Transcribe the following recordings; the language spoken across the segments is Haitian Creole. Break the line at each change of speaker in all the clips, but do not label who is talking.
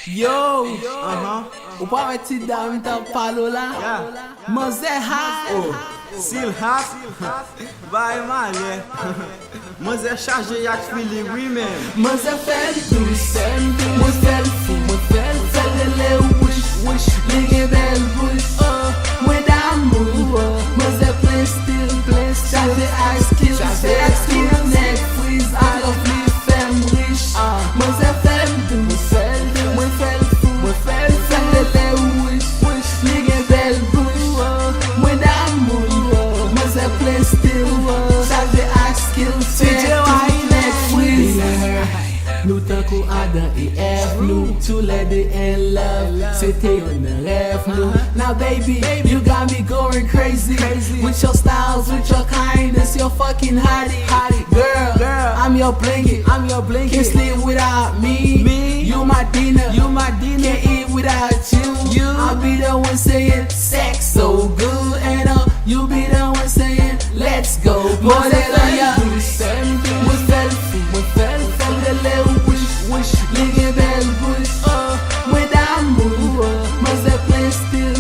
Yo, ou pa wè ti dam ta palo la? Manze hot,
Still hot, vai malé. Manze chargé yak fili women.
Manze fel doucem, mwen fel fou, mwen fel lele wish, ligue bel bush, mwen d'amour, Manze play still, chargé ice kill, neck freeze, I love me fem rich, Manze fel doucem, mwen fel fou, mwen fel lele wish, ligue bel bush, mwen d'amour, Manze play still, chargé ice kill, TJY neck freeze. Nou tankou Adam et Eve, nou two lady in love, c'était yon rêve nou. Now baby, you got me going crazy with your styles, with your kindness, your fucking hottie, girl, I'm your blanket, can't sleep without me, you my dinner, can't eat without you, I'll be the one saying sex so good, and you be the one saying let's go, more than ya. Ligue bel bush, mwen d'amour, Manze play still,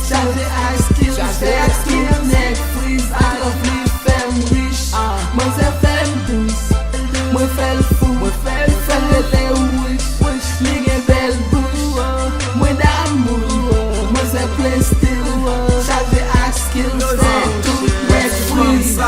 chargé ice kill, neck freeze, I love me fem rich, Manze fem douce, mwen fel fou, mwen fel lele wish, ligue bel bush, mwen d'amour, Manze play still, chargé ice kill, neck freeze.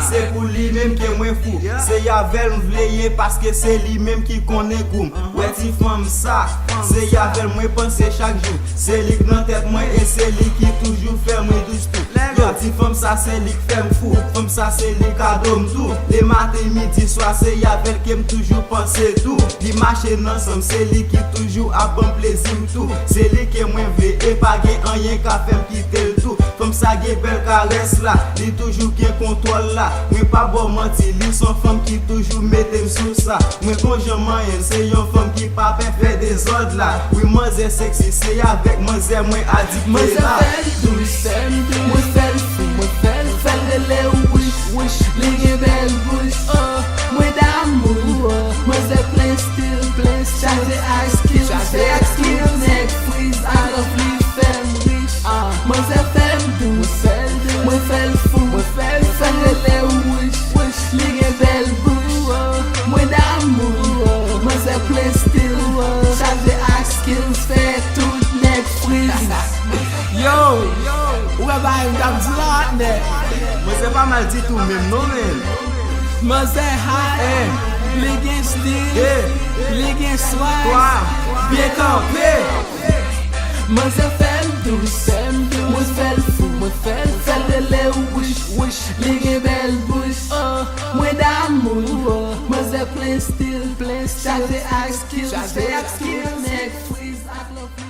C'est pour lui même qui est moins fou. C'est Yavel m'vleye parce que c'est lui même qui connaît goût. Ouais, ti femme ça. C'est Yavel moi penser chaque jour. C'est lui dans tête moi et c'est lui qui toujours fait moi douce tout. Yo, ti femme ça c'est lui qui fait me fou. Femme ça c'est lui qui donne tout. Les matins, midi, soir c'est Yavel qui me toujours penser tout. Li marche ensemble, c'est lui qui toujours a bon plaisir tout. C'est lui qui moi veut et pas gain rien qu'à faire quitter le tout. Femme ça gain belle caresse là. Li toujours qui contrôle là. Moi pas bon mentir, li son femme qui toujours mette sous ça. Moi quand je m'en c'est une femme qui pas fait des ordres là. Oui, Manze sexy, c'est avec Manze moi addict
Manze
là.
fel doucem, mwen fel fou, mwen fel lele wish, ligue bel bush, mwen d'amour, Manze play still, chargé ice kill, neck freeze, I love me fem rich, Manze fel doucem, mwen fel fou, mwen fel lele wish, ligue bel bush, mwen d'amour, Manze play still, chargé ice kill, fait tout neck freeze. Yo, ou ba yon dam di la ne?
Moi c'est pas mal dit tout même non men.
Manze hot, li gen stil, li gen swag, bien campé. Manze fel doucem, mwen fel fou, mwen fel lele wish, li gen bel bush, mwen d'amour, Manze play still, chargé ice kill, neck freeze, I love you.